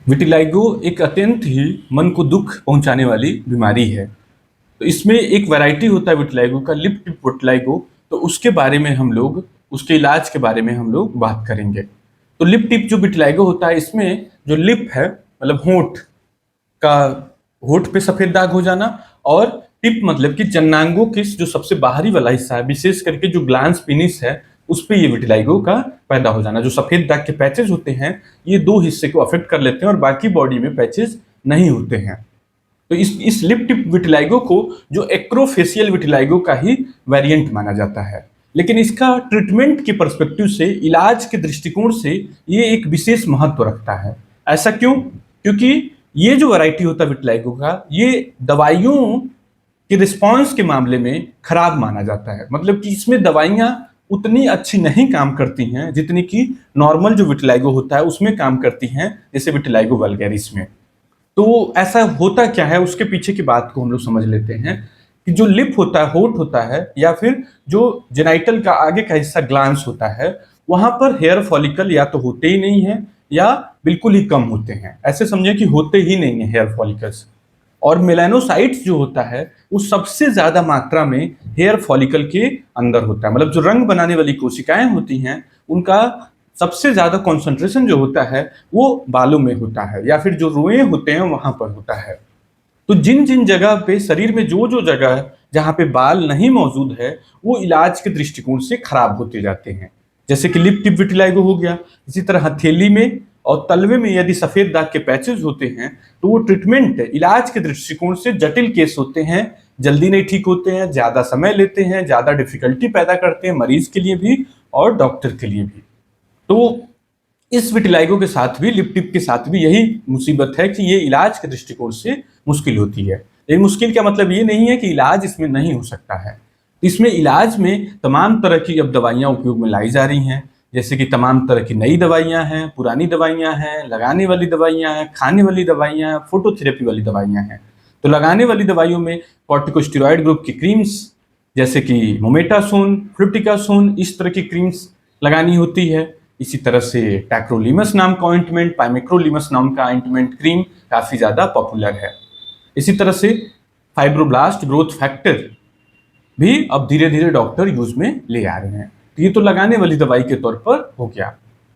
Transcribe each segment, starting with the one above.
Vitiligo एक अत्यंत ही मन को दुख पहुंचाने वाली बीमारी है। तो इसमें एक वैरायटी होता है विटिलाइगो का, लिप टिप विटिलाइगो। तो उसके बारे में हम लोग, उसके इलाज के बारे में हम लोग बात करेंगे। तो लिप टिप जो विटिलाइगो होता है, इसमें जो लिप है मतलब होंठ का, होंठ पे सफेद दाग हो जाना, और टिप मतलब कि जन्नांगों के जो सबसे बाहरी वाला हिस्सा है, विशेष करके जो ग्लांस पेनिस है, उस पे ये विटिलाइगो का पैदा हो जाना। जो सफेद दाग के पैचेज होते हैं, ये दो हिस्से को अफेक्ट कर लेते हैं और बाकी बॉडी में पैचेज नहीं होते हैं। तो इस लिप टिप विटिलाइगो को जो एक्रोफेशियल विटिलाइगो का ही वेरिएंट माना जाता है। लेकिन इसका ट्रीटमेंट के पर्सपेक्टिव से, इलाज के दृष्टिकोण से ये एक विशेष महत्व रखता है। ऐसा क्यों? क्योंकि ये जो वैरायटी होता है विटिलाइगो का, ये दवाइयों के रिस्पॉन्स के मामले में खराब माना जाता है। मतलब कि इसमें दवाइयां उतनी अच्छी नहीं काम करती हैं जितनी कि नॉर्मल जो विटिलाइगो होता है उसमें काम करती हैं, जैसे विटिलाइगो वल्गैरिस में। तो ऐसा होता क्या है, उसके पीछे की बात को हम लोग समझ लेते हैं कि जो लिप होता है, होंठ होता है, या फिर जो जेनाइटल का आगे का हिस्सा ग्लांस होता है, वहां पर हेयर फॉलिकल या तो होते ही नहीं है या बिल्कुल ही कम होते हैं। ऐसे समझिए कि होते ही नहीं है हेयर फॉलिकल्स। और मेलानोसाइट्स जो होता है, वो सबसे ज्यादा मात्रा में हेयर फॉलिकल के अंदर होता है। मतलब जो रंग बनाने वाली कोशिकाएं होती हैं, उनका सबसे ज्यादा कॉन्सेंट्रेशन जो होता है वो बालों में होता है, या फिर जो रोए होते हैं वहां पर होता है। तो जिन जिन जगह पे शरीर में जो जो जगह जहाँ पे बाल नहीं मौजूद है, वो इलाज के दृष्टिकोण से खराब होते जाते हैं। जैसे कि लिप टिप विटिलाइगो हो गया। इसी तरह हथेली में और तलवे में यदि सफेद दाग के पैचेज होते हैं, तो वो ट्रीटमेंट इलाज के दृष्टिकोण से जटिल केस होते हैं, जल्दी नहीं ठीक होते हैं, ज्यादा समय लेते हैं, ज्यादा डिफिकल्टी पैदा करते हैं मरीज के लिए भी और डॉक्टर के लिए भी। तो इस विटिलाइगो के साथ भी, लिप टिप के साथ भी यही मुसीबत है कि ये इलाज के दृष्टिकोण से मुश्किल होती है। लेकिन मुश्किल का मतलब ये नहीं है कि इलाज इसमें नहीं हो सकता है। इसमें इलाज में तमाम तरह की अब दवाइयां उपयोग में लाई जा रही हैं। जैसे कि तमाम तरह की नई दवाइयां हैं, पुरानी दवाइयां हैं, लगाने वाली दवाइयां हैं, खाने वाली दवाइयां हैं, फोटोथेरेपी वाली दवाइयां हैं। तो लगाने वाली दवाइयों में कॉर्टिकोस्टेरॉइड ग्रुप की क्रीम्स, जैसे कि मोमेटासोन, फ्लुटिकासोन, इस तरह की क्रीम्स लगानी होती है। इसी तरह से टैक्रोलिमस नाम का ऑइंटमेंट, पाइमेक्रोलिमस नाम का ऑइंटमेंट क्रीम काफी ज्यादा पॉपुलर है। इसी तरह से फाइब्रोब्लास्ट ग्रोथ फैक्टर भी अब धीरे धीरे डॉक्टर यूज में ले आ रहे हैं। तो ये तो लगाने वाली दवाई के तौर पर हो गया।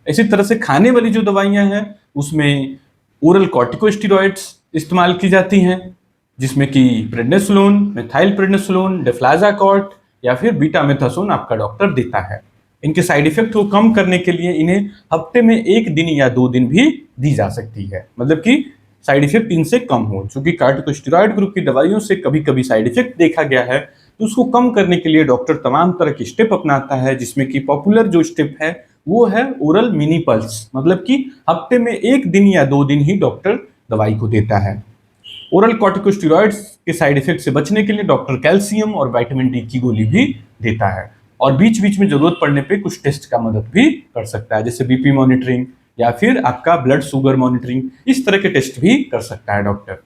इसी तरह से खाने वाली जो दवाइयां हैं, उसमें ओरल कॉर्टिकोस्टेरॉइड्स इस्तेमाल की जाती हैं, जिसमें कि प्रेडनिसोलोन, मिथाइल प्रेडनिसोलोन, डेफ्लाजाकॉर्ट या फिर बीटामेथासोन आपका डॉक्टर देता है। इनके साइड इफेक्ट को कम करने के लिए इन्हें हफ्ते में 1 दिन या 2 दिन भी दी जा सकती है, मतलब कि साइड इफेक्ट इनसे कम हो। चूंकि कार्टिकोस्टेरॉइड ग्रुप की दवाइयों से कभी कभी साइड इफेक्ट देखा गया है, तो उसको कम करने के लिए डॉक्टर तमाम तरह की स्टेप अपनाता है, जिसमें कि पॉपुलर जो स्टेप है वो है ओरल मिनी पल्स। मतलब कि हफ्ते में 1 दिन या 2 दिन ही डॉक्टर दवाई को देता है। ओरल कॉर्टिकोस्टेरॉइड्स के साइड इफेक्ट से बचने के लिए डॉक्टर कैल्शियम और विटामिन डी की गोली भी देता है, और बीच बीच में जरूरत पड़ने पे कुछ टेस्ट का मदद भी कर सकता है, जैसे बीपी मॉनिटरिंग या फिर आपका ब्लड शुगर मॉनिटरिंग। इस तरह के टेस्ट भी कर सकता है डॉक्टर।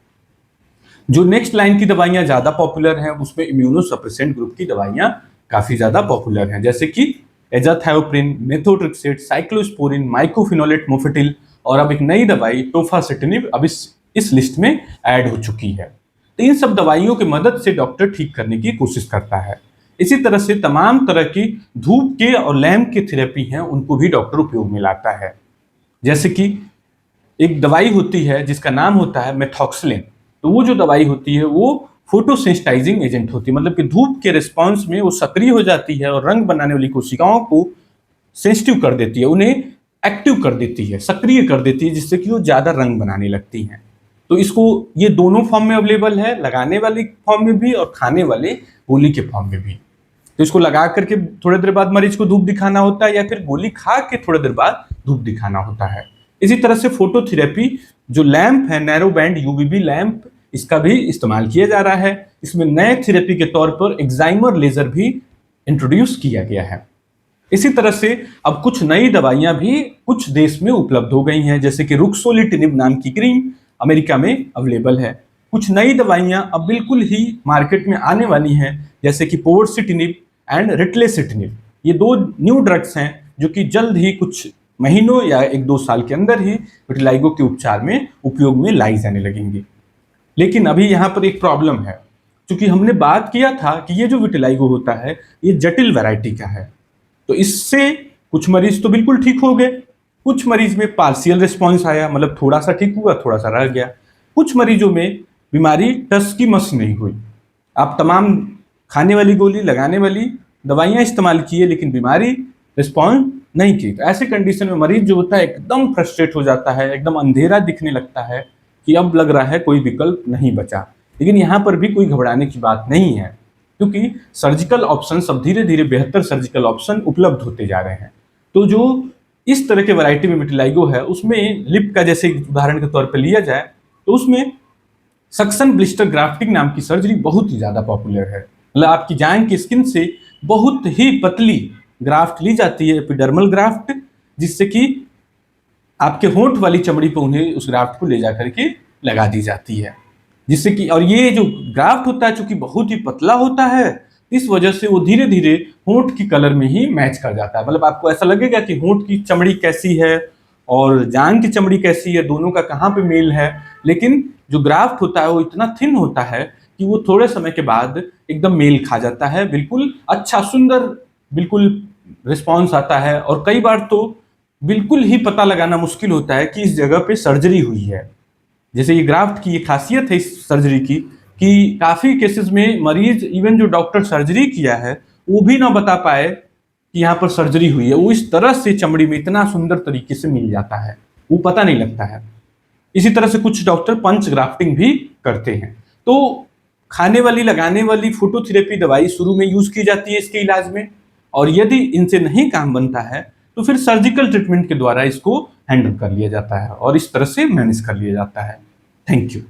जो नेक्स्ट लाइन की दवाइयां ज्यादा पॉपुलर हैं, उसमें इम्यूनोसप्रेसेंट ग्रुप की दवाइयां काफी ज्यादा पॉपुलर हैं, जैसे कि एजाथायोप्रिन, मेथोट्रेक्सेट, साइक्लोस्पोरिन, माइकोफिनोलेट, मोफेटिल, और अब एक नई दवाई टोफासिटिनिब अब इस लिस्ट में ऐड हो चुकी है। तो इन सब दवाइयों की मदद से डॉक्टर ठीक करने की कोशिश करता है। इसी तरह से तमाम तरह की धूप के और लैंप की थेरेपी हैं, उनको भी डॉक्टर उपयोग में लाता है। जैसे कि एक दवाई होती है जिसका नाम होता है मेथॉक्सलिन। तो वो जो दवाई होती है वो फोटोसेंसिटाइजिंग एजेंट होती है, मतलब कि धूप के रिस्पॉन्स में वो सक्रिय हो जाती है और रंग बनाने वाली कोशिकाओं को सेंसिटिव कर देती है, उन्हें एक्टिव कर देती है, सक्रिय कर देती है, जिससे कि वो ज्यादा रंग बनाने लगती हैं। तो इसको, ये दोनों फॉर्म में अवेलेबल है, लगाने वाली फॉर्म में भी और खाने वाले गोली के फॉर्म में भी। तो इसको लगा करके थोड़ी देर बाद मरीज को धूप दिखाना होता है, या फिर गोली खा के थोड़ी देर बाद धूप दिखाना होता है। इसी तरह से फोटोथेरेपी, जो लैंप है, नैरो बैंड यूवीबी लैंप, इसका भी इस्तेमाल किया जा रहा है। इसमें नए थेरेपी के तौर पर एक्साइमर लेजर भी इंट्रोड्यूस किया गया है। इसी तरह से अब कुछ नई दवाइयां भी कुछ देश में उपलब्ध हो गई हैं, जैसे कि रुक्सोलिटिनिब नाम की क्रीम अमेरिका में अवेलेबल है। कुछ नई दवाइयां अब बिल्कुल ही मार्केट में आने वाली हैं, जैसे कि पोवर्सिटिनिब एंड रिटलेसिटिनिब। ये 2 न्यू ड्रग्स हैं जो कि जल्द ही कुछ महीनों या 1-2 साल के अंदर ही विटिलाइगो के उपचार में उपयोग में लाई जाने लगेंगी। लेकिन अभी यहाँ पर एक प्रॉब्लम है, क्योंकि हमने बात किया था कि ये जो विटिलाइगो होता है ये जटिल वैरायटी का है, तो इससे कुछ मरीज तो बिल्कुल ठीक हो गए, कुछ मरीज में पार्शियल रिस्पॉन्स आया, मतलब थोड़ा सा ठीक हुआ, थोड़ा सा रह गया। कुछ मरीजों में बीमारी टस की मस नहीं हुई, आप तमाम खाने वाली गोली, लगाने वाली दवाइयाँ इस्तेमाल किए, लेकिन बीमारी रिस्पॉन्ड नहीं की। तो ऐसे कंडीशन में मरीज जो होता है एकदम फ्रस्ट्रेट हो जाता है, एकदम अंधेरा दिखने लगता है कि अब लग रहा है कोई विकल्प नहीं बचा। लेकिन यहाँ पर भी कोई घबराने की बात नहीं है, क्योंकि सर्जिकल ऑप्शन अब धीरे धीरे बेहतर सर्जिकल ऑप्शन उपलब्ध होते जा रहे हैं। तो जो इस तरह के वैरायटी में विटिलाइगो है, उसमें लिप का जैसे उदाहरण के तौर पर लिया जाए तो उसमें सक्शन ब्लिस्टर ग्राफ्टिंग नाम की सर्जरी बहुत ही ज़्यादा पॉपुलर है। मतलब आपकी जांघ की स्किन से बहुत ही पतली ग्राफ्ट ली जाती है, एपिडर्मल ग्राफ्ट, जिससे कि आपके होंठ वाली चमड़ी पर उन्हें उस ग्राफ्ट को ले जा करके लगा दी जाती है, जिससे कि और ये जो ग्राफ्ट होता है चूंकि बहुत ही पतला होता है, इस वजह से वो धीरे धीरे होंठ की कलर में ही मैच कर जाता है। मतलब आपको ऐसा लगेगा कि होंठ की चमड़ी कैसी है और जांघ की चमड़ी कैसी है, दोनों का कहाँ पे मेल है। लेकिन जो ग्राफ्ट होता है वो इतना थिन होता है कि वो थोड़े समय के बाद एकदम मेल खा जाता है, बिल्कुल अच्छा सुंदर बिल्कुल रिस्पॉन्स आता है। और कई बार तो बिल्कुल ही पता लगाना मुश्किल होता है कि इस जगह पे सर्जरी हुई है। जैसे ये ग्राफ्ट की ये खासियत है इस सर्जरी की कि काफ़ी केसेस में मरीज, इवन जो डॉक्टर सर्जरी किया है, वो भी ना बता पाए कि यहाँ पर सर्जरी हुई है। वो इस तरह से चमड़ी में इतना सुंदर तरीके से मिल जाता है, वो पता नहीं लगता है। इसी तरह से कुछ डॉक्टर पंच ग्राफ्टिंग भी करते हैं। तो खाने वाली, लगाने वाली फोटोथेरेपी दवाई शुरू में यूज की जाती है इसके इलाज में, और यदि इनसे नहीं काम बनता है तो फिर सर्जिकल ट्रीटमेंट के द्वारा इसको हैंडल कर लिया जाता है और इस तरह से मैनेज कर लिया जाता है। Thank you.